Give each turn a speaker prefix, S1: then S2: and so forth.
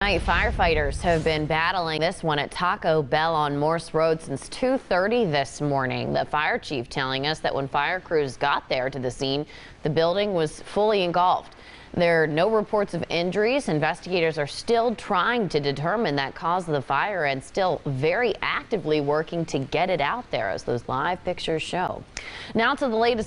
S1: Firefighters have been battling this one at Taco Bell on Morse Road since 2:30 this morning. The fire chief telling us that when fire crews got there to the scene, the building was fully engulfed. There are no reports of injuries. Investigators are still trying to determine that cause of the fire and still very actively working to get it out there, as those live pictures show. Now to the latest.